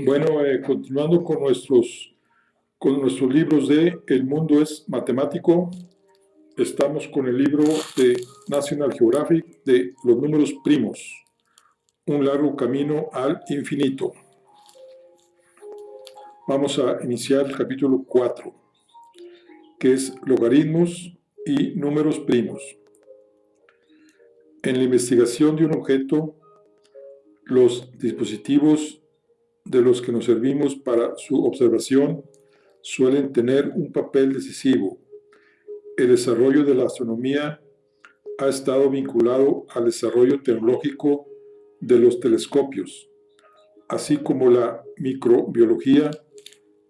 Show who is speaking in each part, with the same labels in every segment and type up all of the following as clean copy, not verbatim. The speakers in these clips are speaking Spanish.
Speaker 1: Bueno, continuando con nuestros libros de El mundo es matemático, estamos con el libro de National Geographic de los números primos, un largo camino al infinito. Vamos a iniciar el capítulo 4, que es logaritmos y números primos. En la investigación de un objeto, los dispositivos de los que nos servimos para su observación suelen tener un papel decisivo. El desarrollo de la astronomía ha estado vinculado al desarrollo tecnológico de los telescopios, así como la microbiología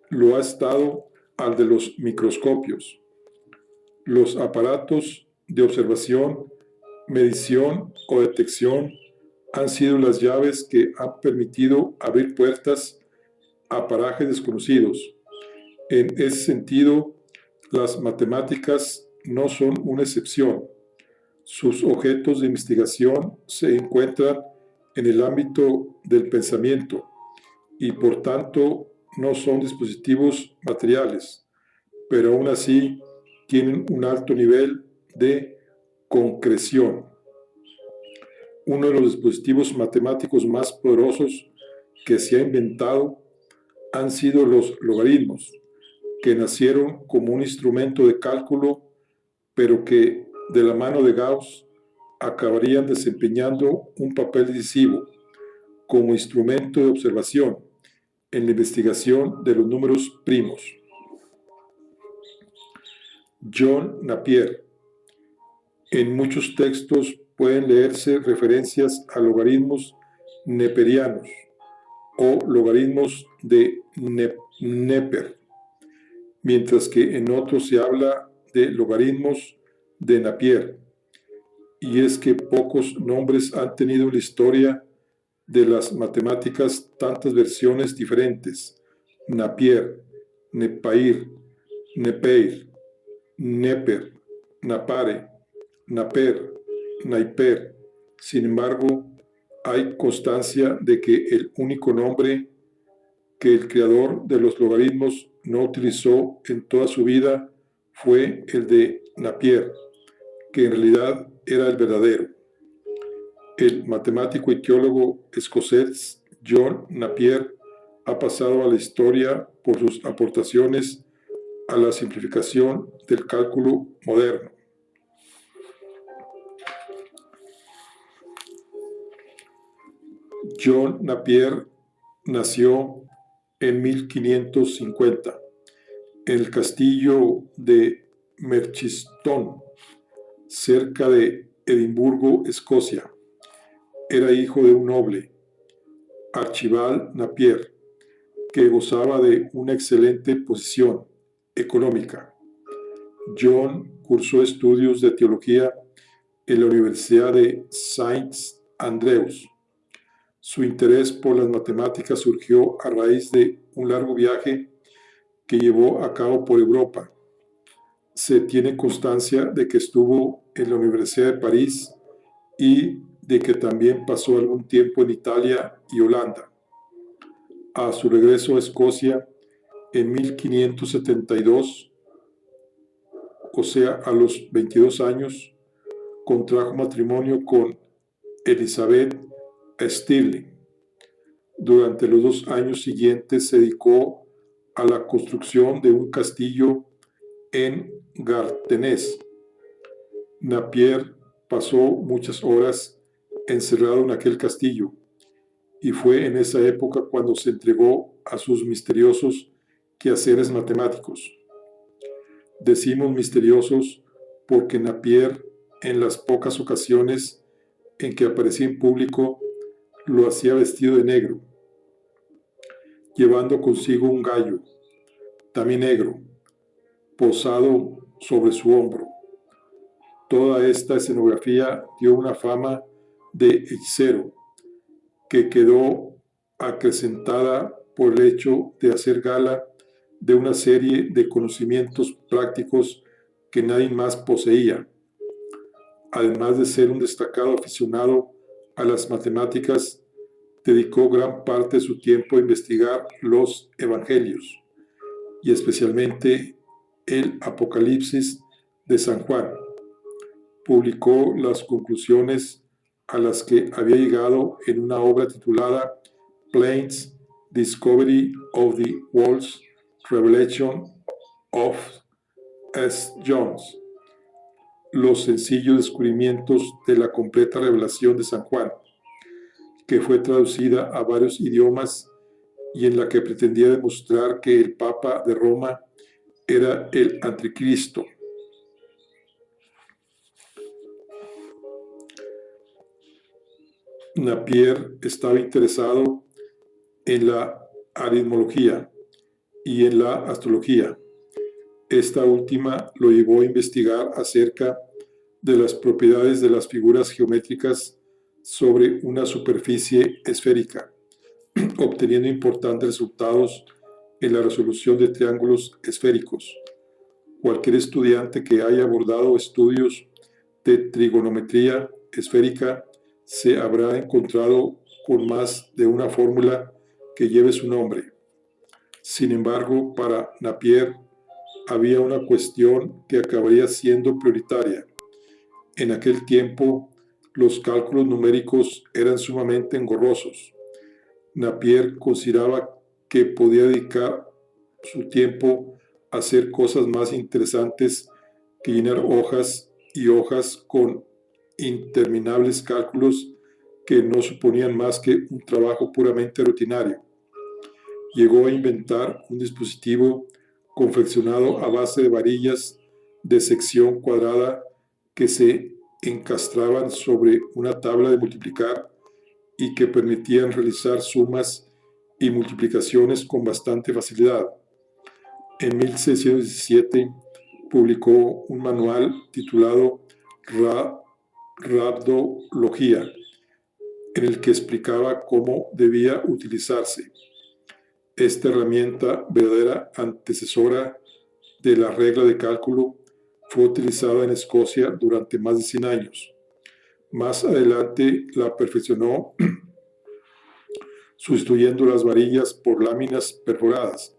Speaker 1: lo ha estado al de los microscopios. Los aparatos de observación, medición o detección han sido las llaves que han permitido abrir puertas a parajes desconocidos. En ese sentido, las matemáticas no son una excepción. Sus objetos de investigación se encuentran en el ámbito del pensamiento y por tanto no son dispositivos materiales, pero aún así tienen un alto nivel de concreción. Uno de los dispositivos matemáticos más poderosos que se ha inventado han sido los logaritmos, que nacieron como un instrumento de cálculo, pero que de la mano de Gauss acabarían desempeñando un papel decisivo como instrumento de observación en la investigación de los números primos. John Napier. En muchos textos pueden leerse referencias a logaritmos neperianos o logaritmos de Neper, mientras que en otros se habla de logaritmos de Napier. Y es que pocos nombres han tenido en la historia de las matemáticas tantas versiones diferentes: Napier, Nepair, Nepeir, Neper, Napare, Naper, Naiper. Sin embargo, hay constancia de que el único nombre que el creador de los logaritmos no utilizó en toda su vida fue el de Napier, que en realidad era el verdadero. El matemático y teólogo escocés John Napier ha pasado a la historia por sus aportaciones a la simplificación del cálculo moderno. John Napier nació en 1550 en el castillo de Merchiston, cerca de Edimburgo, Escocia. Era hijo de un noble, Archibald Napier, que gozaba de una excelente posición económica. John cursó estudios de teología en la Universidad de Saint Andrews. Su interés por las matemáticas surgió a raíz de un largo viaje que llevó a cabo por Europa. Se tiene constancia de que estuvo en la Universidad de París y de que también pasó algún tiempo en Italia y Holanda. A su regreso a Escocia en 1572, o sea, a los 22 años, contrajo matrimonio con Elizabeth Stirling. Durante los 2 años siguientes se dedicó a la construcción de un castillo en Gartenés. Napier pasó muchas horas encerrado en aquel castillo, y fue en esa época cuando se entregó a sus misteriosos quehaceres matemáticos. Decimos misteriosos porque Napier, en las pocas ocasiones en que aparecía en público, lo hacía vestido de negro, llevando consigo un gallo, también negro, posado sobre su hombro. Toda esta escenografía dio una fama de hechicero, que quedó acrecentada por el hecho de hacer gala de una serie de conocimientos prácticos que nadie más poseía, además de ser un destacado aficionado a las matemáticas. dedicó gran parte de su tiempo a investigar los evangelios y especialmente el Apocalipsis de San Juan. Publicó las conclusiones a las que había llegado en una obra titulada Plain's Discovery of the World's Revelation of S. Jones, los sencillos descubrimientos de la completa revelación de San Juan, que fue traducida a varios idiomas y en la que pretendía demostrar que el Papa de Roma era el Anticristo. Napier estaba interesado en la aritmología y en la astrología. Esta última lo llevó a investigar acerca de las propiedades de las figuras geométricas sobre una superficie esférica, obteniendo importantes resultados en la resolución de triángulos esféricos. Cualquier estudiante que haya abordado estudios de trigonometría esférica se habrá encontrado con más de una fórmula que lleve su nombre. Sin embargo, para Napier había una cuestión que acabaría siendo prioritaria. En aquel tiempo, los cálculos numéricos eran sumamente engorrosos. Napier consideraba que podía dedicar su tiempo a hacer cosas más interesantes que llenar hojas y hojas con interminables cálculos que no suponían más que un trabajo puramente rutinario. Llegó a inventar un dispositivo confeccionado a base de varillas de sección cuadrada que se encastraban sobre una tabla de multiplicar y que permitían realizar sumas y multiplicaciones con bastante facilidad. En 1617 publicó un manual titulado Rhabdología, en el que explicaba cómo debía utilizarse. Esta herramienta, verdadera antecesora de la regla de cálculo, fue utilizada en Escocia durante más de 100 años. Más adelante la perfeccionó sustituyendo las varillas por láminas perforadas,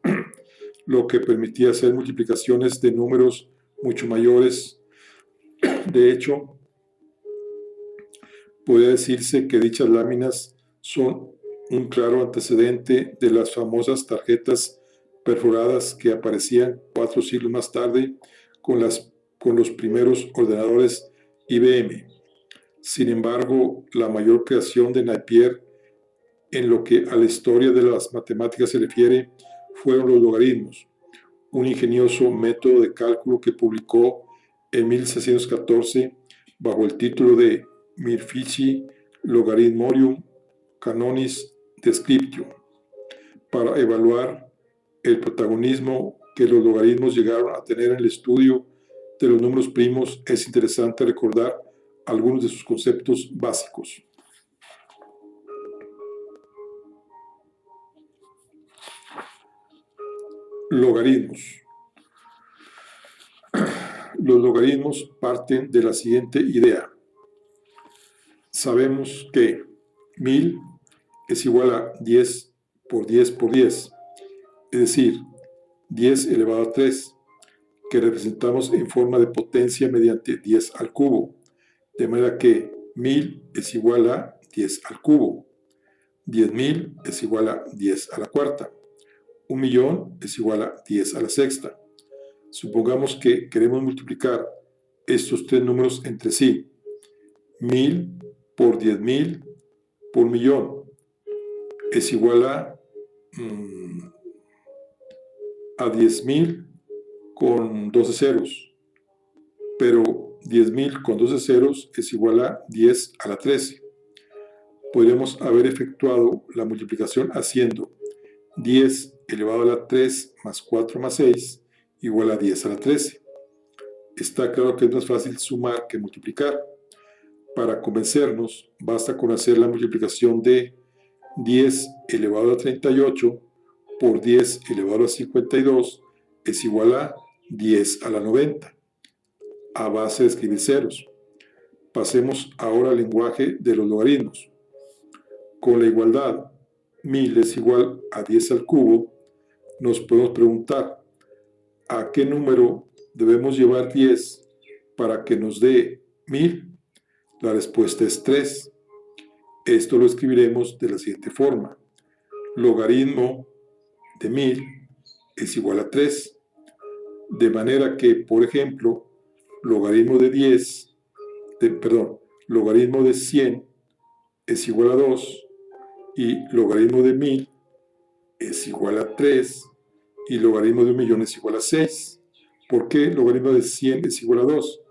Speaker 1: lo que permitía hacer multiplicaciones de números mucho mayores. De hecho, podría decirse que dichas láminas son un claro antecedente de las famosas tarjetas perforadas que aparecían 4 siglos más tarde con los primeros ordenadores IBM. Sin embargo, la mayor creación de Napier en lo que a la historia de las matemáticas se refiere fueron los logaritmos, un ingenioso método de cálculo que publicó en 1614 bajo el título de Mirifici Logarithmorium Canonis Descriptio, para evaluar el protagonismo que los logaritmos llegaron a tener en el estudio de los números primos. Es interesante recordar algunos de sus conceptos básicos. Logaritmos. Los logaritmos parten de la siguiente idea. Sabemos que 1000 es igual a 10 por 10 por 10, es decir, 10 elevado a 3, que representamos en forma de potencia mediante 10 al cubo, de manera que 1000 es igual a 10 al cubo, 10.000 es igual a 10 a la cuarta, 1.000.000 es igual a 10 a la sexta. Supongamos que queremos multiplicar estos tres números entre sí. 1000 por 10.000 por millón es igual a 10.000 con 12 ceros. Pero 10.000 con 12 ceros es igual a 10 a la 13. Podríamos haber efectuado la multiplicación haciendo 10 elevado a la 3 más 4 más 6 igual a 10 a la 13. Está claro que es más fácil sumar que multiplicar. Para convencernos, basta con hacer la multiplicación de 10 elevado a 38 por 10 elevado a 52 es igual a 10 a la 90, a base de escribir ceros. Pasemos ahora al lenguaje de los logaritmos. Con la igualdad 1000 es igual a 10 al cubo, nos podemos preguntar ¿a qué número debemos llevar 10 para que nos dé 1000? La respuesta es 3. Esto lo escribiremos de la siguiente forma. Logaritmo de 1000 es igual a 3. De manera que, por ejemplo, logaritmo de 100 es igual a 2 y logaritmo de 1000 es igual a 3 y logaritmo de 1.000.000 es igual a 6. ¿Por qué logaritmo de 100 es igual a 2?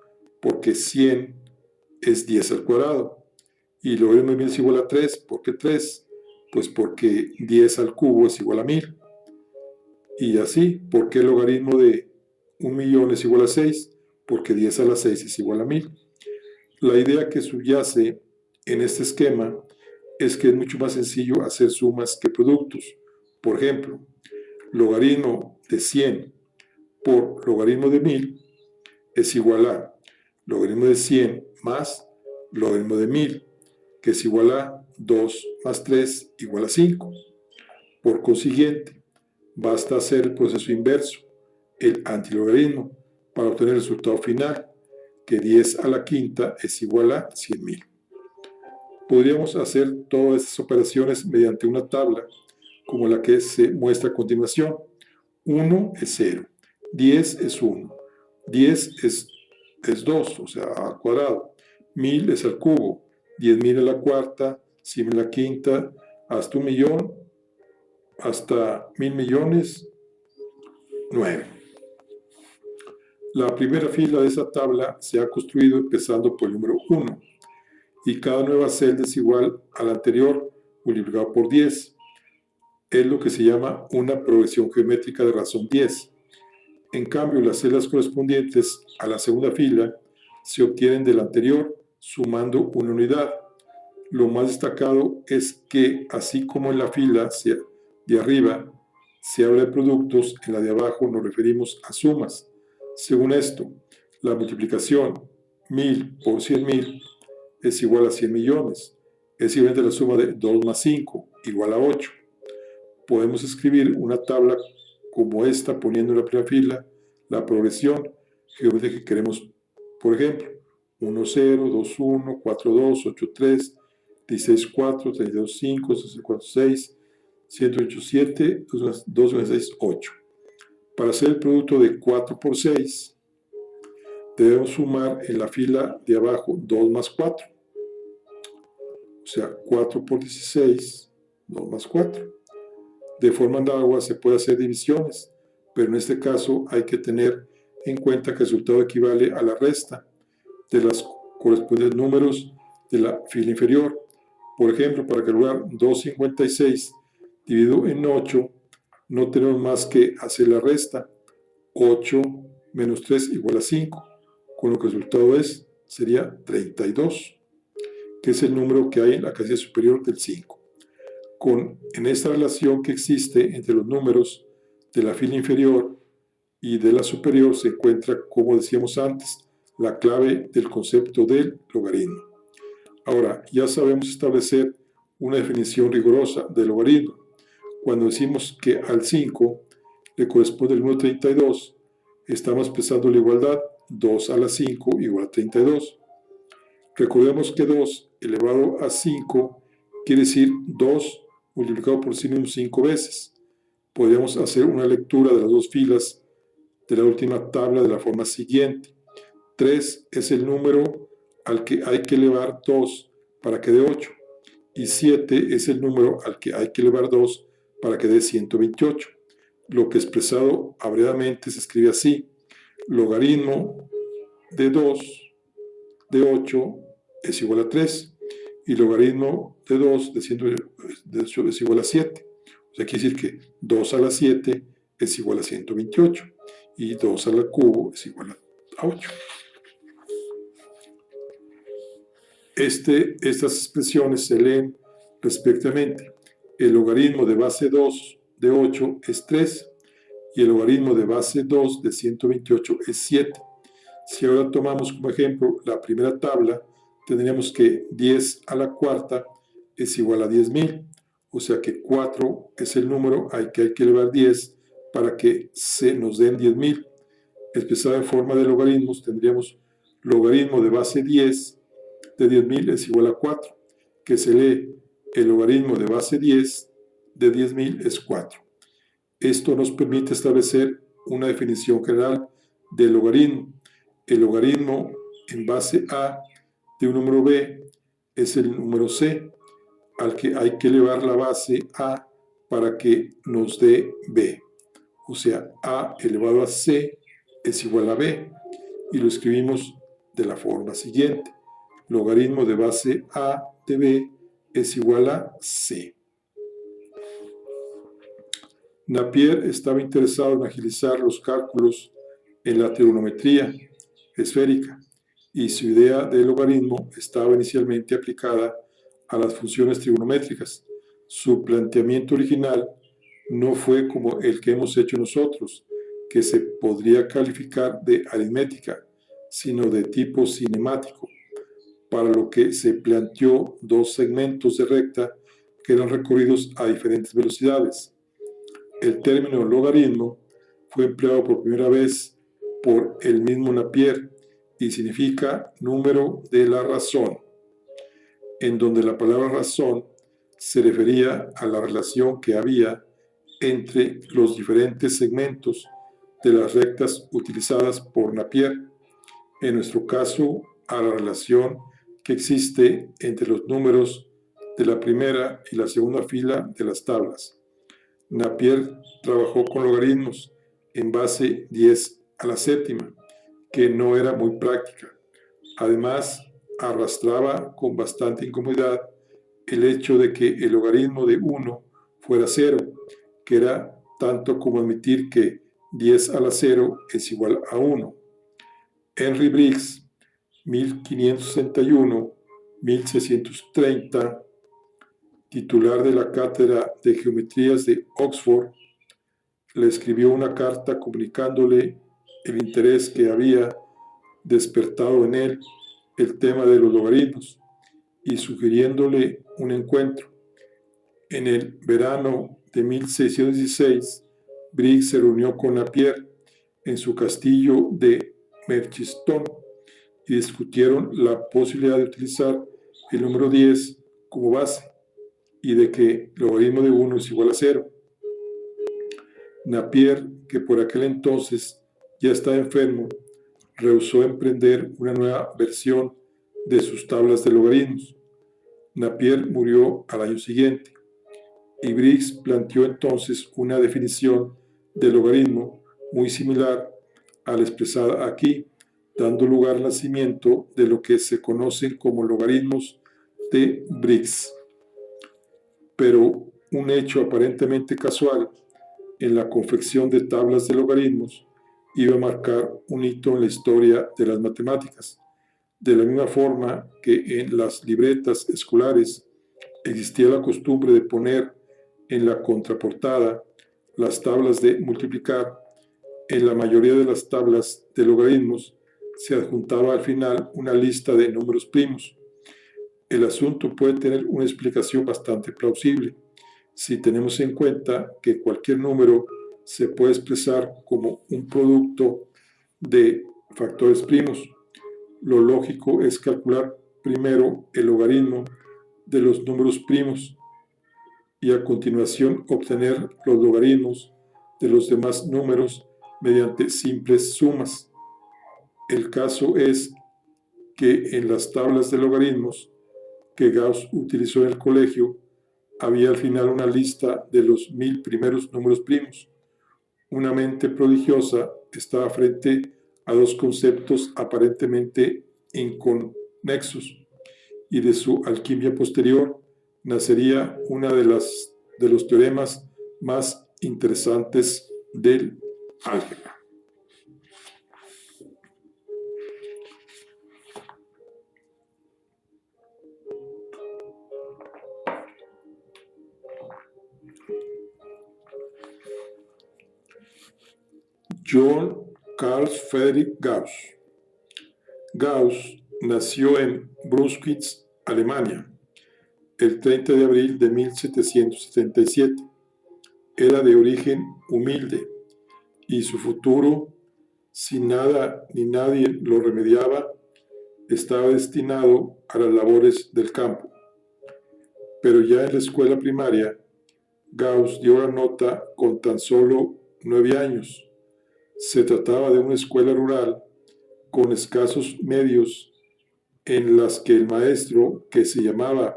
Speaker 1: Porque 100 es 10 al cuadrado. Y logaritmo de 1000 es igual a 3. ¿Por qué 3? Pues porque 10 al cubo es igual a 1000. Y así, ¿por qué el logaritmo de 1.000.000 es igual a 6? Porque 10 a la 6 es igual a 1000. La idea que subyace en este esquema es que es mucho más sencillo hacer sumas que productos. Por ejemplo, logaritmo de 100 por logaritmo de 1000 es igual a logaritmo de 100 más logaritmo de 1000, que es igual a 2 más 3 igual a 5. Por consiguiente, basta hacer el proceso inverso, el antilogaritmo, para obtener el resultado final, que 10 a la quinta es igual a 100.000. Podríamos hacer todas estas operaciones mediante una tabla, como la que se muestra a continuación. 1 es 0, 10 es 1, 10 es 2, o sea, al cuadrado, 1000 es al cubo, 10.000 a la cuarta, 100.000 a la quinta, hasta 1.000.000, hasta 1.000.000.000, 9. La primera fila de esa tabla se ha construido empezando por el número 1, y cada nueva celda es igual a la anterior multiplicado por 10. Es lo que se llama una progresión geométrica de razón 10. En cambio, las celdas correspondientes a la segunda fila se obtienen de la anterior sumando una unidad. Lo más destacado es que, así como en la fila de arriba se habla de productos, en la de abajo nos referimos a sumas. Según esto, la multiplicación 1000 por 100.000 es igual a 100 millones. Es igual a la suma de 2 más 5 igual a 8. Podemos escribir una tabla como esta poniendo en la primera fila la progresión geométrica que queremos. Por ejemplo, 1, 0, 2, 1, 4, 2, 8, 3, 16, 4, 32, 5, 64, 6, 108, 7, 2, 6, 8. Para hacer el producto de 4 por 6, debemos sumar en la fila de abajo 2 más 4. O sea, 4 por 16, 2 más 4. De forma análoga se puede hacer divisiones, pero en este caso hay que tener en cuenta que el resultado equivale a la resta de los correspondientes números de la fila inferior. Por ejemplo, para calcular 256 dividido en 8, no tenemos más que hacer la resta. 8 menos 3 igual a 5, con lo que el resultado sería 32, que es el número que hay en la casilla superior del 5. En esta relación que existe entre los números de la fila inferior y de la superior se encuentra, como decíamos antes, la clave del concepto del logaritmo. Ahora, ya sabemos establecer una definición rigurosa del logaritmo. Cuando decimos que al 5 le corresponde el número 32, estamos expresando la igualdad 2 a la 5 igual a 32. Recordemos que 2 elevado a 5 quiere decir 2 multiplicado por sí mismo 5 veces. Podríamos hacer una lectura de las dos filas de la última tabla de la forma siguiente. 3 es el número al que hay que elevar 2 para que dé 8. Y 7 es el número al que hay que elevar 2 para que dé 128. Lo que expresado abreviadamente se escribe así. Logaritmo de 2 de 8 es igual a 3. Y logaritmo de 2 de 128 es igual a 7. O sea, quiere decir que 2 a la 7 es igual a 128. Y 2 al cubo es igual a 8. Estas expresiones se leen respectivamente. El logaritmo de base 2 de 8 es 3 y el logaritmo de base 2 de 128 es 7. Si ahora tomamos como ejemplo la primera tabla, tendríamos que 10 a la cuarta es igual a 10.000. O sea que 4 es el número al que hay que elevar 10 para que se nos den 10.000. Expresado en forma de logaritmos, tendríamos logaritmo de base 10 de 10.000 es igual a 4, que se lee el logaritmo de base 10 de 10.000 es 4. Esto nos permite establecer una definición general del logaritmo. El logaritmo en base A de un número B es el número C, al que hay que elevar la base A para que nos dé B. O sea, A elevado a C es igual a B. Y lo escribimos de la forma siguiente. Logaritmo de base A de B es igual a C. Napier estaba interesado en agilizar los cálculos en la trigonometría esférica y su idea del logaritmo estaba inicialmente aplicada a las funciones trigonométricas. Su planteamiento original no fue como el que hemos hecho nosotros, que se podría calificar de aritmética, sino de tipo cinemático, para lo que se planteó dos segmentos de recta que eran recorridos a diferentes velocidades. El término logaritmo fue empleado por primera vez por el mismo Napier y significa número de la razón, en donde la palabra razón se refería a la relación que había entre los diferentes segmentos de las rectas utilizadas por Napier, en nuestro caso a la relación que existe entre los números de la primera y la segunda fila de las tablas. Napier trabajó con logaritmos en base 10 a la séptima, que no era muy práctica. Además, arrastraba con bastante incomodidad el hecho de que el logaritmo de 1 fuera 0, que era tanto como admitir que 10 a la 0 es igual a 1. Henry Briggs, 1561-1630, titular de la Cátedra de Geometrías de Oxford, le escribió una carta comunicándole el interés que había despertado en él el tema de los logaritmos y sugiriéndole un encuentro. En el verano de 1616, Briggs se reunió con Napier en su castillo de Merchiston y discutieron la posibilidad de utilizar el número 10 como base y de que el logaritmo de 1 es igual a 0. Napier, que por aquel entonces ya estaba enfermo, rehusó emprender una nueva versión de sus tablas de logaritmos. Napier murió al año siguiente y Briggs planteó entonces una definición del logaritmo muy similar a la expresada aquí, dando lugar al nacimiento de lo que se conocen como logaritmos de Briggs. Pero un hecho aparentemente casual en la confección de tablas de logaritmos iba a marcar un hito en la historia de las matemáticas, de la misma forma que en las libretas escolares existía la costumbre de poner en la contraportada las tablas de multiplicar. En la mayoría de las tablas de logaritmos se adjuntaba al final una lista de números primos. El asunto puede tener una explicación bastante plausible si tenemos en cuenta que cualquier número se puede expresar como un producto de factores primos. Lo lógico es calcular primero el logaritmo de los números primos y a continuación obtener los logaritmos de los demás números mediante simples sumas. El caso es que en las tablas de logaritmos que Gauss utilizó en el colegio había al final una lista de los 1000 primeros números primos. Una mente prodigiosa estaba frente a dos conceptos aparentemente inconexos, y de su alquimia posterior nacería una de los teoremas más interesantes del álgebra. John Carl Friedrich Gauss. Gauss nació en Brunswick, Alemania, el 30 de abril de 1777. Era de origen humilde y su futuro, si nada ni nadie lo remediaba, estaba destinado a las labores del campo. Pero ya en la escuela primaria, Gauss dio la nota con tan solo 9 años. Se trataba de una escuela rural con escasos medios en las que el maestro, que se llamaba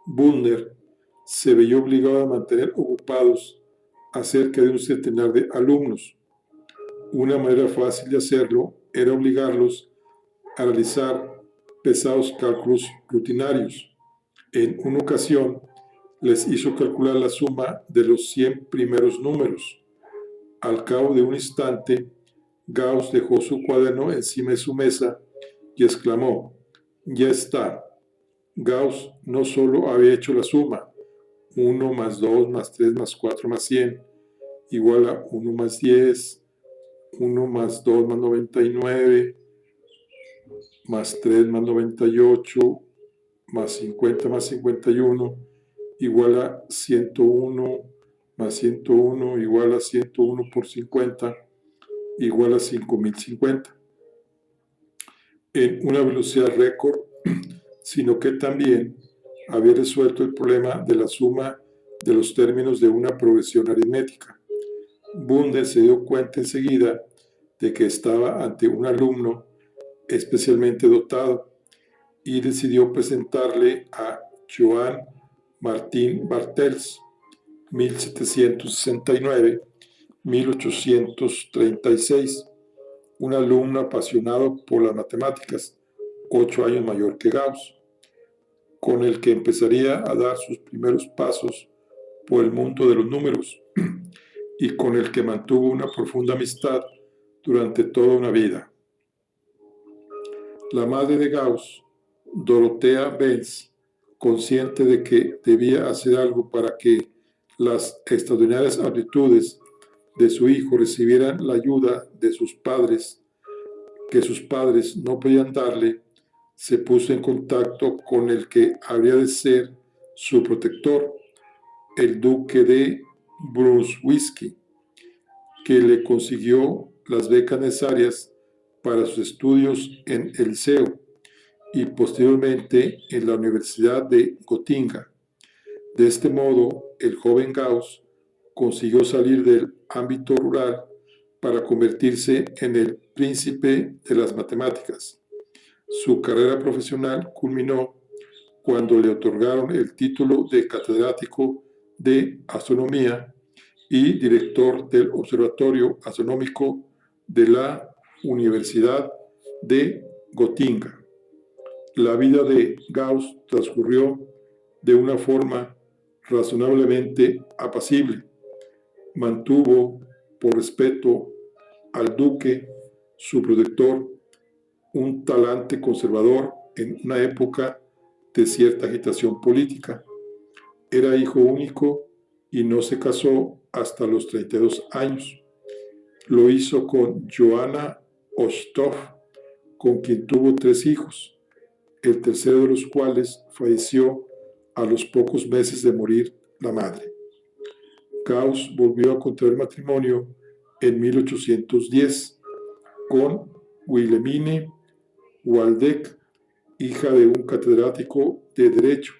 Speaker 1: Bündner, se veía obligado a mantener ocupados a cerca de un centenar de alumnos. Una manera fácil de hacerlo era obligarlos a realizar pesados cálculos rutinarios. En una ocasión, les hizo calcular la suma de los 100 primeros números. Al cabo de un instante, Gauss dejó su cuaderno encima de su mesa y exclamó: «Ya está». Gauss no solo había hecho la suma, 1 más 2 más 3 más 4 más 100, igual a 1 más 10, 1 más 2 más 99, más 3 más 98, más 50 más 51, igual a 101, más 101, igual a 101 por 50, igual a 5050. En una velocidad récord, sino que también había resuelto el problema de la suma de los términos de una progresión aritmética. Bunde se dio cuenta enseguida de que estaba ante un alumno especialmente dotado y decidió presentarle a Johann Martin Bartels, 1769-1836, un alumno apasionado por las matemáticas, 8 años mayor que Gauss, con el que empezaría a dar sus primeros pasos por el mundo de los números y con el que mantuvo una profunda amistad durante toda una vida. La madre de Gauss, Dorothea Benz, consciente de que debía hacer algo para que las extraordinarias aptitudes de su hijo recibieran la ayuda de sus padres, que sus padres no podían darle, se puso en contacto con el que habría de ser su protector, el duque de Brunswick, que le consiguió las becas necesarias para sus estudios en el Liceo y posteriormente en la Universidad de Gotinga. De este modo, el joven Gauss consiguió salir del ámbito rural para convertirse en el príncipe de las matemáticas. Su carrera profesional culminó cuando le otorgaron el título de catedrático de astronomía y director del Observatorio Astronómico de la Universidad de Gotinga. La vida de Gauss transcurrió de una forma razonablemente apacible. Mantuvo, por respeto al duque, su protector, un talante conservador en una época de cierta agitación política. Era hijo único y no se casó hasta los 32 años. Lo hizo con Johanna Osthoff, con quien tuvo 3 hijos, el tercero de los cuales falleció a los pocos meses de morir la madre. Gauss volvió a contraer matrimonio en 1810 con Wilhelmine Waldeck, hija de un catedrático de Derecho,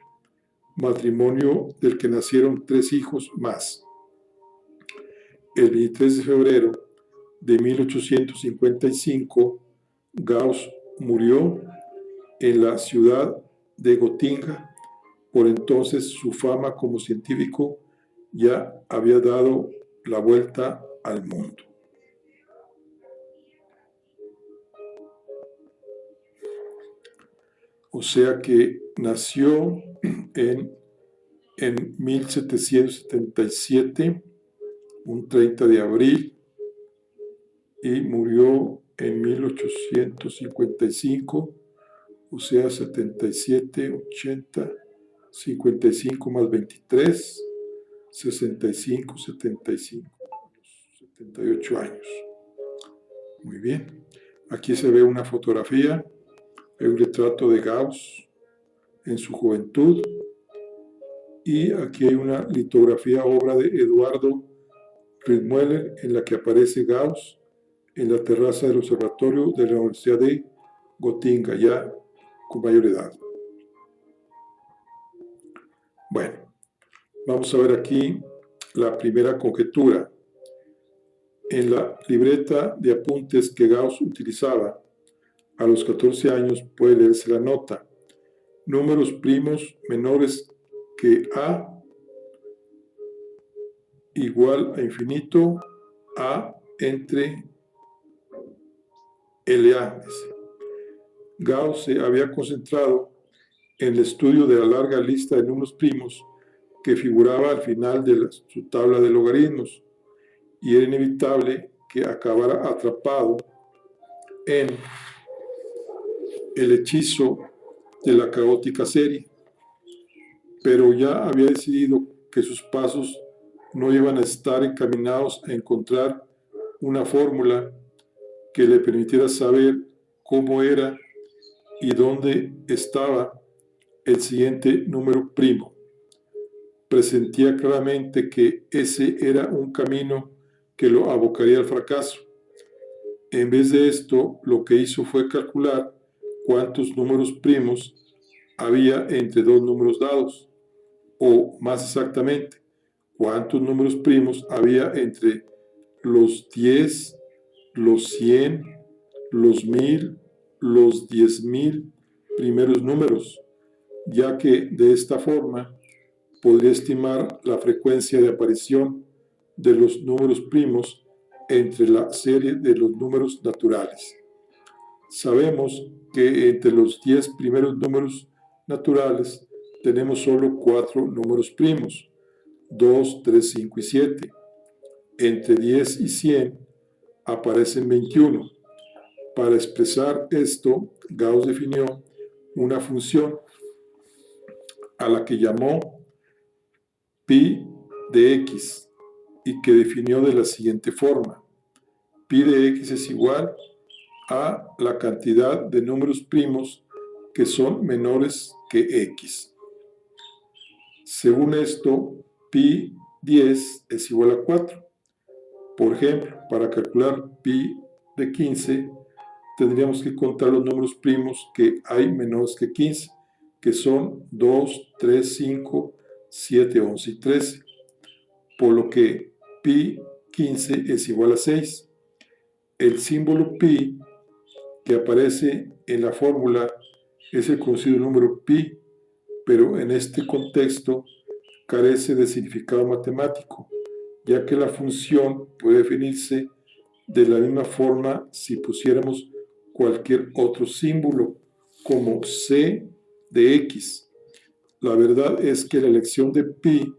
Speaker 1: matrimonio del que nacieron 3 hijos más. El 23 de febrero de 1855, Gauss murió en la ciudad de Gotinga. Por entonces su fama como científico ya había dado la vuelta al mundo. O sea que nació en 1777, un 30 de abril, y murió en 1855, o sea 77, 80, 55 más 23, 65, 75, 78 años. Muy bien. Aquí se ve una fotografía, hay un retrato de Gauss en su juventud Y aquí hay una litografía, obra de Eduardo Rittmüller, en la que aparece Gauss en la terraza del observatorio de la Universidad de Gotinga, ya con mayor edad. Bueno, vamos a ver aquí la primera conjetura. En la libreta de apuntes que Gauss utilizaba a los 14 años puede leerse la nota: números primos menores que A igual a infinito, A entre LA. Gauss se había concentrado en el estudio de la larga lista de números primos que figuraba al final de su tabla de logaritmos, y era inevitable que acabara atrapado en el hechizo de la caótica serie. Pero ya había decidido que sus pasos no iban a estar encaminados a encontrar una fórmula que le permitiera saber cómo era y dónde estaba el siguiente número primo. Presentía claramente que ese era un camino que lo abocaría al fracaso. En vez de esto, lo que hizo fue calcular cuántos números primos había entre dos números dados, o más exactamente, cuántos números primos había entre los 10, los 100, los 1000, los 10.000 primeros números, ya que de esta forma podría estimar la frecuencia de aparición de los números primos entre la serie de los números naturales. Sabemos que entre los 10 primeros números naturales tenemos solo 4 números primos: 2, 3, 5 y 7. Entre 10 y 100 aparecen 21. Para expresar esto, Gauss definió una función a la que llamó pi de x, y que definió de la siguiente forma: pi de x es igual a la cantidad de números primos que son menores que x. Según esto, pi 10 es igual a 4. Por ejemplo, para calcular pi de 15, tendríamos que contar los números primos que hay menores que 15, que son 2, 3, 5, 7, 11 y 13. Por lo que pi 15 es igual a 6. El símbolo pi que aparece en la fórmula es el conocido número pi, pero en este contexto carece de significado matemático, ya que la función puede definirse de la misma forma si pusiéramos cualquier otro símbolo, como c de x. La verdad es que la elección de pi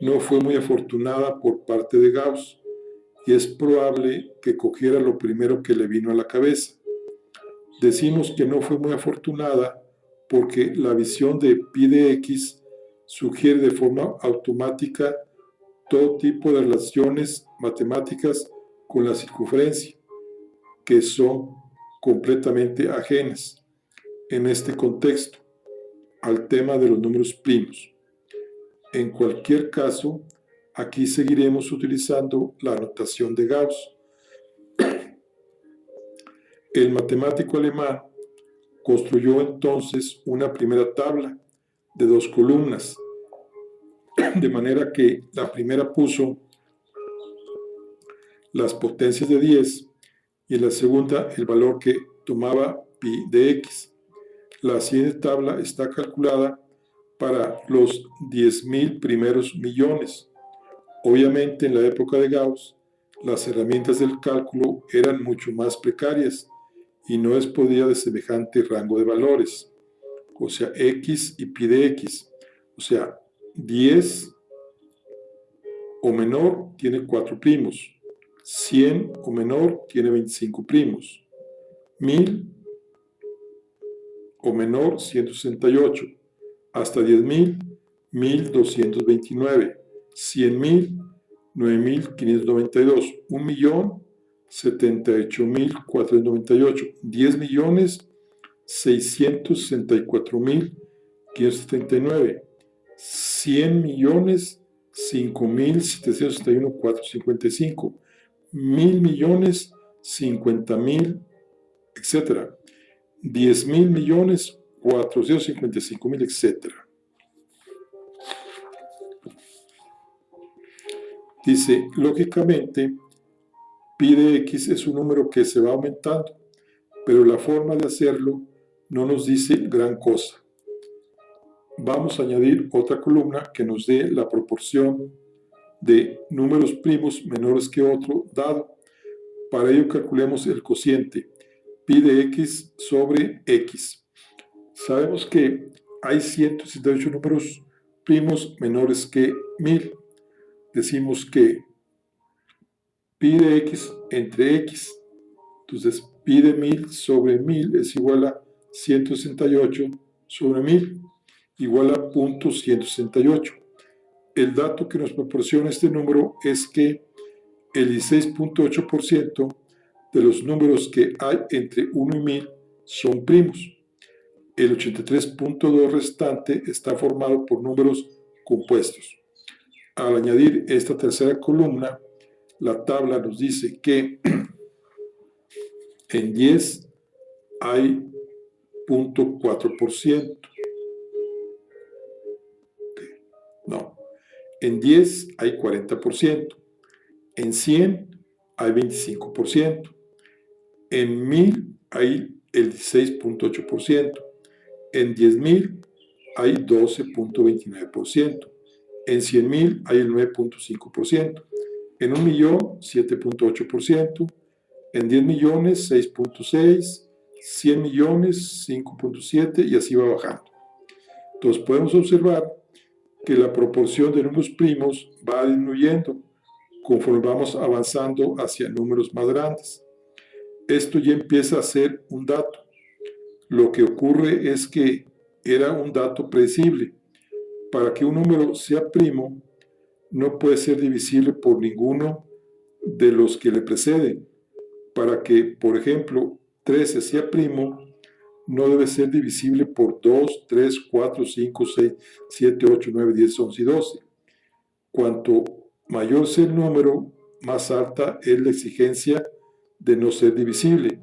Speaker 1: no fue muy afortunada por parte de Gauss, y es probable que cogiera lo primero que le vino a la cabeza. Decimos que no fue muy afortunada porque la visión de pi de x sugiere de forma automática todo tipo de relaciones matemáticas con la circunferencia, que son completamente ajenas, en este contexto, al tema de los números primos. En cualquier caso, aquí seguiremos utilizando la notación de Gauss. El matemático alemán construyó entonces una primera tabla de 2 columnas, de manera que la primera puso las potencias de 10 y en la segunda el valor que tomaba pi de x. La siguiente tabla está calculada para los 10.000 primeros millones. Obviamente, en la época de Gauss, las herramientas del cálculo eran mucho más precarias y no disponía de semejante rango de valores, o sea, x y pi de x. O sea, 10 o menor tiene 4 primos, 100 o menor tiene 25 primos, 1000 o menor 168, hasta 10.000, 1229, 100.000, 9.592, 1.000.000, 78.498, 10 millones, 664.579, 100 millones, 5.761.455, 1.000 millones, 50.000, etc. 10.000 millones, 455.000, etc. Dice, lógicamente, pi de x es un número que se va aumentando, pero la forma de hacerlo no nos dice gran cosa. Vamos a añadir otra columna que nos dé la proporción de números primos menores que otro dado. Para ello calculemos el cociente pi de x sobre x. Sabemos que hay 168 números primos menores que 1000. Decimos que pi de x entre x, entonces pi de 1000 sobre 1000 es igual a 168 sobre 1000, igual a 0.168. El dato que nos proporciona este número es que el 16.8% de los números que hay entre 1 y 1000 son primos. El 83.2% restante está formado por números compuestos. Al añadir esta tercera columna, la tabla nos dice que en 10 hay 0.4%. No, en 10 hay 40%. En 100 hay 25%. En 1000 hay el 16.8%. En 10.000 hay 12.29%. En 100.000 hay el 9.5%. En 1.000.000, 7.8%. En 10 millones, 6.6%. 100 millones, 5.7%, y así va bajando. Entonces podemos observar que la proporción de números primos va disminuyendo conforme vamos avanzando hacia números más grandes. Esto ya empieza a ser un dato. Lo que ocurre es que era un dato predecible. Para que un número sea primo, no puede ser divisible por ninguno de los que le preceden. Para que, por ejemplo, 13 sea primo, no debe ser divisible por 2, 3, 4, 5, 6, 7, 8, 9, 10, 11 y 12. Cuanto mayor sea el número, más alta es la exigencia de no ser divisible,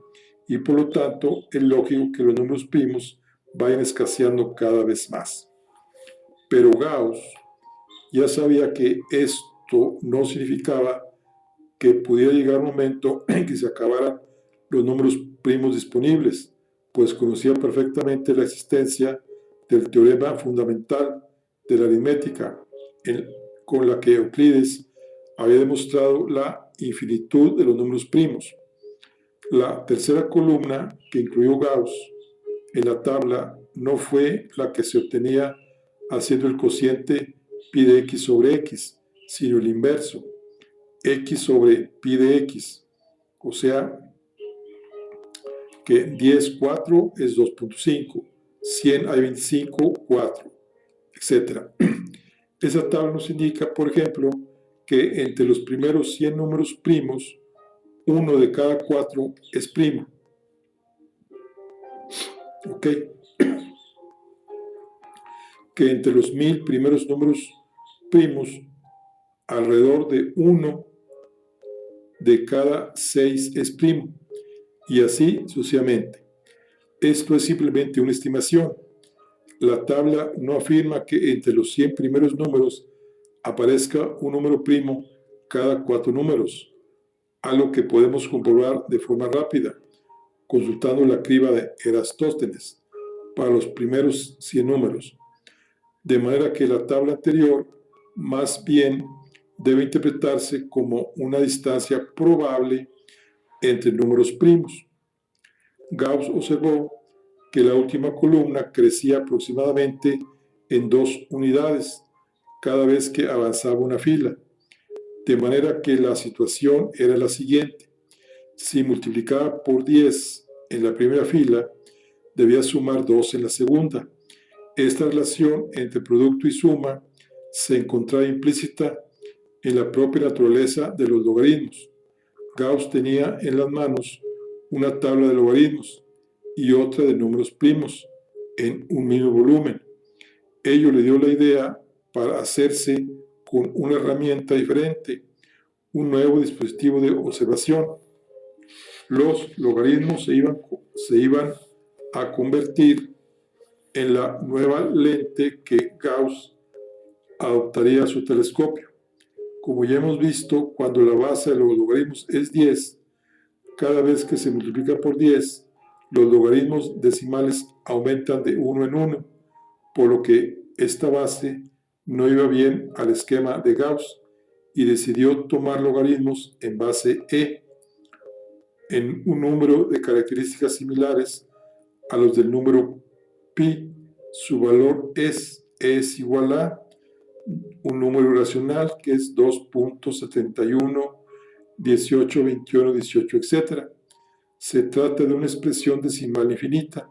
Speaker 1: y por lo tanto es lógico que los números primos vayan escaseando cada vez más. Pero Gauss ya sabía que esto no significaba que pudiera llegar un momento en que se acabaran los números primos disponibles, pues conocía perfectamente la existencia del teorema fundamental de la aritmética, con la que Euclides había demostrado la infinitud de los números primos. La tercera columna que incluyó Gauss en la tabla no fue la que se obtenía haciendo el cociente pi de x sobre x, sino el inverso, x sobre pi de x, o sea que 10, 4 es 2.5, 100 hay 25, 4, etc. Esa tabla nos indica, por ejemplo, que entre los primeros 100 números primos, uno de cada 4 es primo. ¿Ok? Que entre los 1000 primeros números primos, alrededor de 1 de cada 6 es primo, y así sucesivamente. Esto es simplemente una estimación. La tabla no afirma que entre los 100 primeros números aparezca un número primo cada 4 números, algo que podemos comprobar de forma rápida, consultando la criba de Eratóstenes para los primeros 100 números. De manera que la tabla anterior más bien debe interpretarse como una distancia probable entre números primos. Gauss observó que la última columna crecía aproximadamente en 2 unidades cada vez que avanzaba una fila, de manera que la situación era la siguiente. Si multiplicaba por 10 en la primera fila, debía sumar 2 en la segunda. Esta relación entre producto y suma se encontraba implícita en la propia naturaleza de los logaritmos. Gauss tenía en las manos una tabla de logaritmos y otra de números primos en un mismo volumen. Ello le dio la idea para hacerse con una herramienta diferente, un nuevo dispositivo de observación. Los logaritmos se iban a convertir en la nueva lente que Gauss adoptaría a su telescopio. Como ya hemos visto, cuando la base de los logaritmos es 10, cada vez que se multiplica por 10, los logaritmos decimales aumentan de 1 en 1, por lo que esta base no iba bien al esquema de Gauss y decidió tomar logaritmos en base e, en un número de características similares a los del número pi. Su valor es igual a un número racional que es 2.71, 18, 21, 18, etc. Se trata de una expresión decimal infinita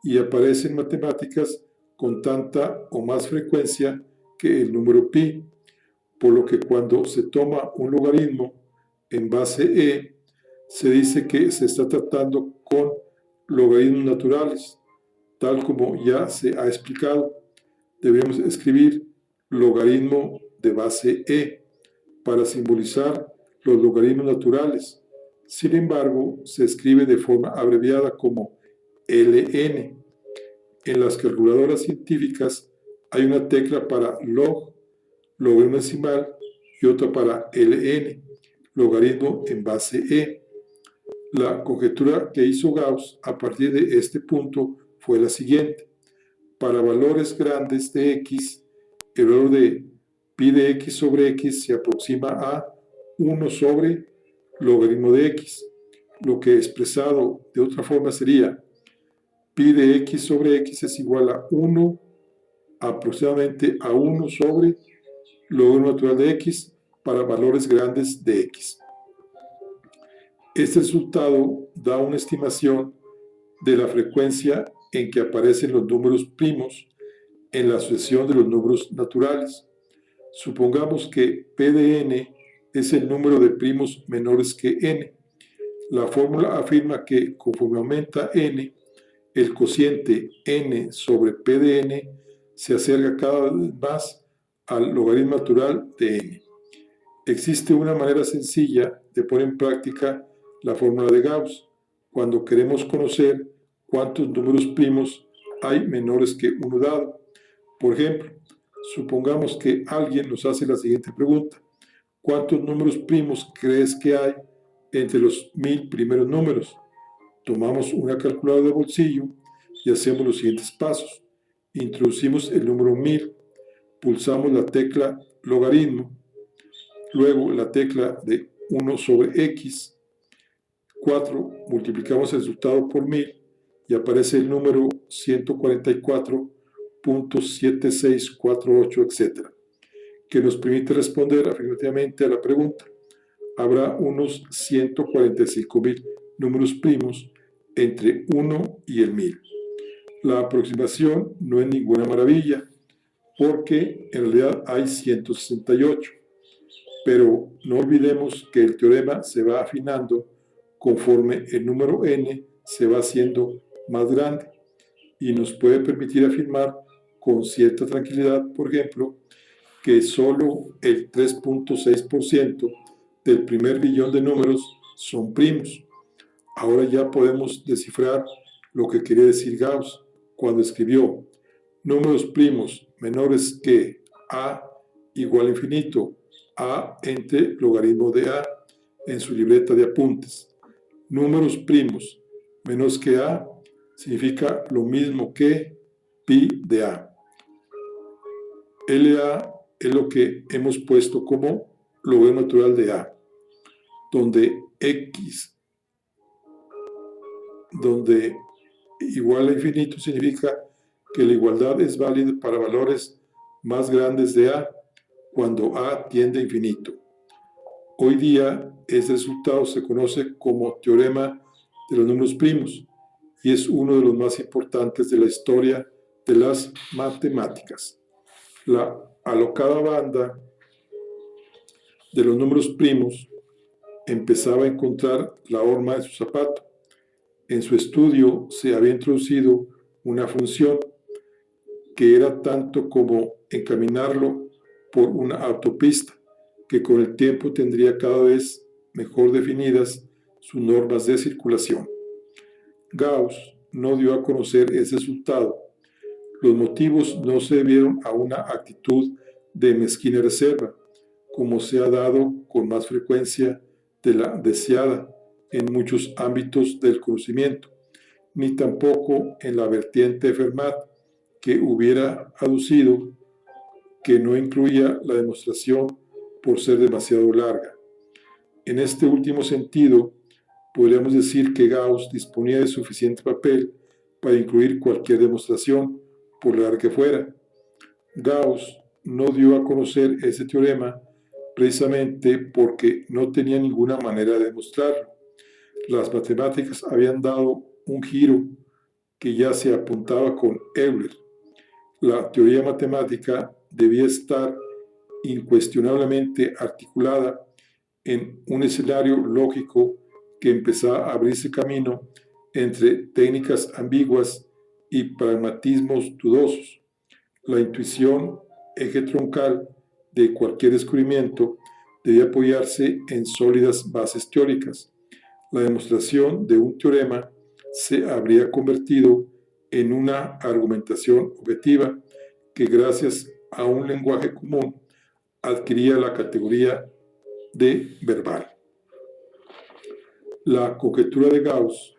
Speaker 1: y aparece en matemáticas con tanta o más frecuencia que el número pi, por lo que cuando se toma un logaritmo en base e, se dice que se está tratando con logaritmos naturales, tal como ya se ha explicado. Debemos escribir logaritmo de base e para simbolizar los logaritmos naturales. Sin embargo, se escribe de forma abreviada como ln. En las calculadoras científicas hay una tecla para logaritmo decimal, y otra para ln, logaritmo en base e. La conjetura que hizo Gauss a partir de este punto fue la siguiente. Para valores grandes de x, el valor de pi de x sobre x se aproxima a 1 sobre logaritmo de x, lo que expresado de otra forma sería pi de x sobre x es igual a 1 aproximadamente a 1 sobre logaritmo natural de x para valores grandes de x. Este resultado da una estimación de la frecuencia en que aparecen los números primos en la sucesión de los números naturales. Supongamos que P de n es el número de primos menores que n. La fórmula afirma que conforme aumenta n, el cociente n sobre P de n se acerca cada vez más al logaritmo natural de n. Existe una manera sencilla de poner en práctica la fórmula de Gauss cuando queremos conocer cuántos números primos hay menores que uno dado. Por ejemplo, supongamos que alguien nos hace la siguiente pregunta. ¿Cuántos números primos crees que hay entre los 1000 primeros números? Tomamos una calculadora de bolsillo y hacemos los siguientes pasos. Introducimos el número 1000, pulsamos la tecla logaritmo, luego la tecla de 1 sobre x, 4, multiplicamos el resultado por 1000 y aparece el número 144.7648, etc., que nos permite responder afirmativamente a la pregunta. Habrá unos 145.000 números primos entre 1 y el 1000. La aproximación no es ninguna maravilla, porque en realidad hay 168. Pero no olvidemos que el teorema se va afinando conforme el número n se va haciendo más grande y nos puede permitir afirmar con cierta tranquilidad, por ejemplo, que solo el 3.6% del primer billón de números son primos. Ahora ya podemos descifrar lo que quería decir Gauss cuando escribió números primos menores que a igual a infinito, a entre logaritmo de a, en su libreta de apuntes. Números primos menos que a significa lo mismo que pi de a. LA es lo que hemos puesto como logaritmo natural de a, donde x, donde igual a infinito significa que la igualdad es válida para valores más grandes de a cuando a tiende a infinito. Hoy día este resultado se conoce como teorema de los números primos y es uno de los más importantes de la historia de las matemáticas. La alocada banda de los números primos empezaba a encontrar la horma de su zapato. En su estudio se había introducido una función que era tanto como encaminarlo por una autopista, que con el tiempo tendría cada vez mejor definidas sus normas de circulación. Gauss no dio a conocer ese resultado. Los motivos no se debieron a una actitud de mezquina reserva, como se ha dado con más frecuencia de la deseada en muchos ámbitos del conocimiento, ni tampoco en la vertiente de Fermat, que hubiera aducido que no incluía la demostración por ser demasiado larga. En este último sentido, podríamos decir que Gauss disponía de suficiente papel para incluir cualquier demostración, por larga que fuera. Gauss no dio a conocer ese teorema precisamente porque no tenía ninguna manera de demostrarlo. Las matemáticas habían dado un giro que ya se apuntaba con Euler. La teoría matemática debía estar incuestionablemente articulada en un escenario lógico que empezaba a abrirse camino entre técnicas ambiguas y pragmatismos dudosos. La intuición, eje troncal de cualquier descubrimiento, debía apoyarse en sólidas bases teóricas. La demostración de un teorema se habría convertido en una argumentación objetiva que, gracias a un lenguaje común, adquiría la categoría de verbal. La conjetura de Gauss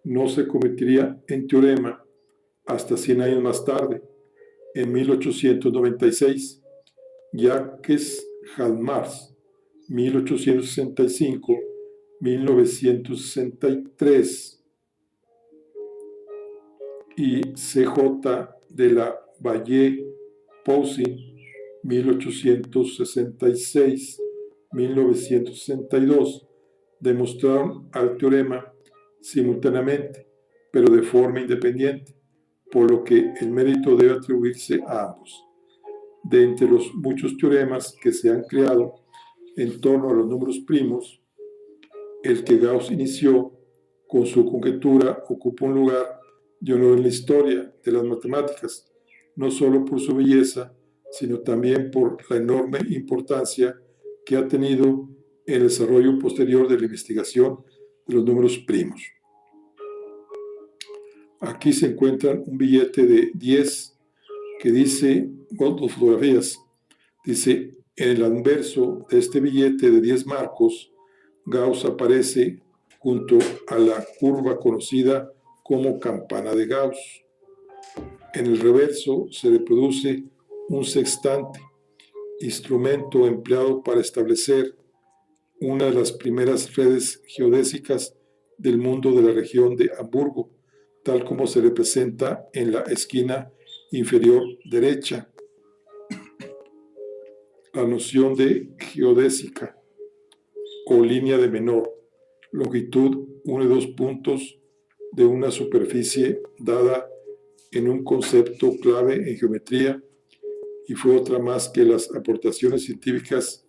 Speaker 1: no se convertiría en teorema hasta 100 años más tarde, en 1896. Jacques Hadamard, 1865-1963, y C.J. de la Valle-Poussin, 1866-1962, demostraron el teorema simultáneamente, pero de forma independiente, por lo que el mérito debe atribuirse a ambos. De entre los muchos teoremas que se han creado en torno a los números primos, el que Gauss inició con su conjetura ocupa un lugar de honor en la historia de las matemáticas, no solo por su belleza, sino también por la enorme importancia que ha tenido en el desarrollo posterior de la investigación de los números primos. Aquí se encuentra un billete de 10 que dice, dos fotografías, dice, en el anverso de este billete de 10 marcos, Gauss aparece junto a la curva conocida como campana de Gauss. En el reverso se reproduce un sextante, instrumento empleado para establecer una de las primeras redes geodésicas del mundo de la región de Hamburgo, tal como se representa en la esquina inferior derecha. La noción de geodésica o línea de menor longitud, 1 y 2 puntos de una superficie dada en un concepto clave en geometría, y fue otra más que las aportaciones científicas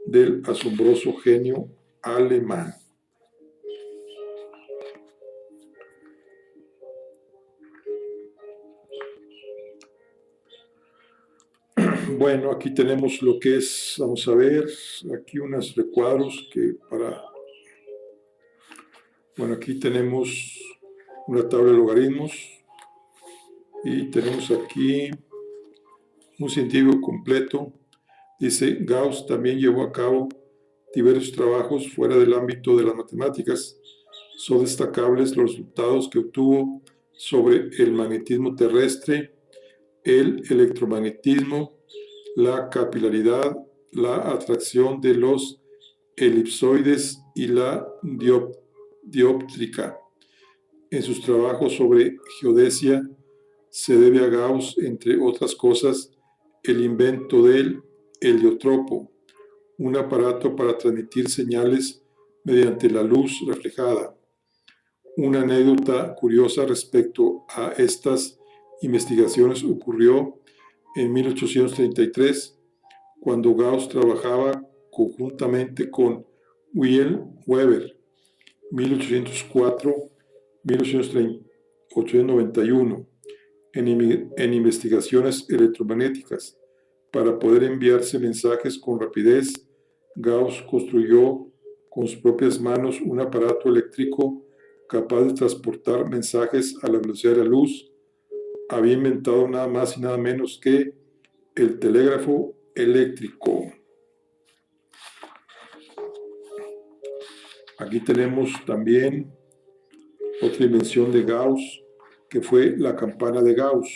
Speaker 1: del asombroso genio alemán. Bueno, aquí tenemos lo que es, vamos a ver, aquí unos recuadros que para... Bueno, aquí tenemos una tabla de logaritmos y tenemos aquí un científico completo. Dice, Gauss también llevó a cabo diversos trabajos fuera del ámbito de las matemáticas. Son destacables los resultados que obtuvo sobre el magnetismo terrestre, el electromagnetismo, la capilaridad, la atracción de los elipsoides y la dióptrica. En sus trabajos sobre geodesia se debe a Gauss, entre otras cosas, el invento del heliotropo, un aparato para transmitir señales mediante la luz reflejada. Una anécdota curiosa respecto a estas investigaciones ocurrió en 1833, cuando Gauss trabajaba conjuntamente con Wilhelm Weber, 1804-1891, en investigaciones electromagnéticas. Para poder enviarse mensajes con rapidez, Gauss construyó con sus propias manos un aparato eléctrico capaz de transportar mensajes a la velocidad de la luz. Había inventado nada más y nada menos que el telégrafo eléctrico. Aquí tenemos también otra invención de Gauss, que fue la campana de Gauss.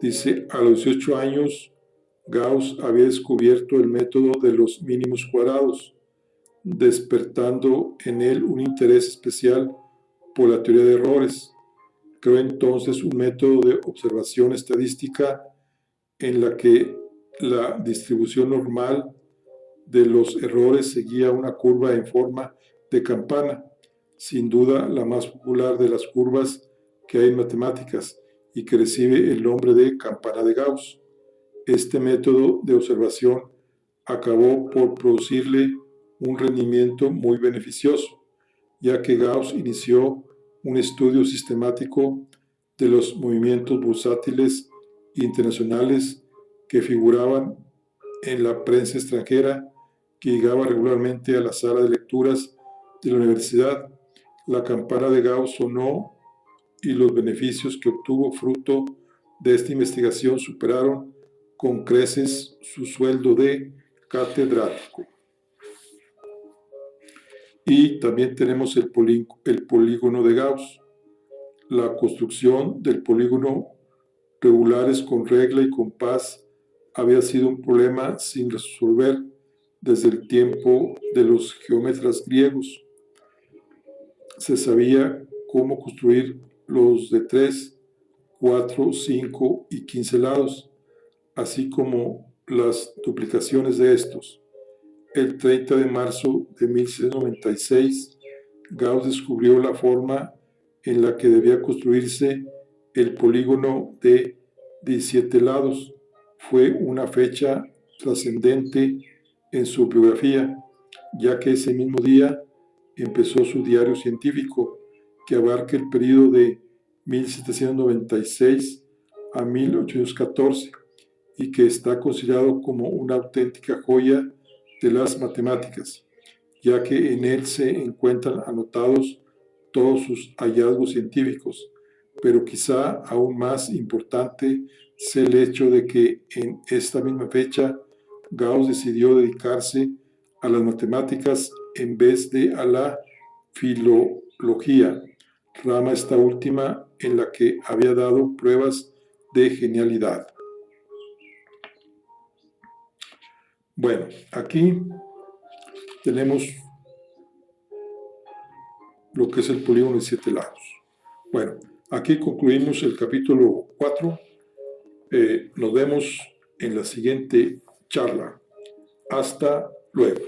Speaker 1: Dice, a los 18 años, Gauss había descubierto el método de los mínimos cuadrados, despertando en él un interés especial por la teoría de errores. Creó entonces un método de observación estadística en la que la distribución normal de los errores seguía una curva en forma de campana, sin duda la más popular de las curvas que hay en matemáticas y que recibe el nombre de campana de Gauss. Este método de observación acabó por producirle un rendimiento muy beneficioso, ya que Gauss inició un estudio sistemático de los movimientos bursátiles internacionales que figuraban en la prensa extranjera, que llegaba regularmente a la sala de lecturas de la universidad. La campana de Gauss sonó y los beneficios que obtuvo fruto de esta investigación superaron con creces su sueldo de catedrático. Y también tenemos el polígono de Gauss. La construcción del polígono regulares con regla y compás había sido un problema sin resolver desde el tiempo de los geómetras griegos. Se sabía cómo construir los de 3, 4, 5 y 15 lados, así como las duplicaciones de estos. El 30 de marzo de 1696, Gauss descubrió la forma en la que debía construirse el polígono de 17 lados. Fue una fecha trascendente en su biografía, ya que ese mismo día empezó su diario científico, que abarca el periodo de 1796 a 1814 y que está considerado como una auténtica joya de las matemáticas, ya que en él se encuentran anotados todos sus hallazgos científicos, pero quizá aún más importante es el hecho de que en esta misma fecha Gauss decidió dedicarse a las matemáticas en vez de a la filología, rama esta última en la que había dado pruebas de genialidad. Bueno, aquí tenemos lo que es el polígono de 7 lados. Bueno, aquí concluimos el capítulo 4. Nos vemos en la siguiente charla. Hasta luego.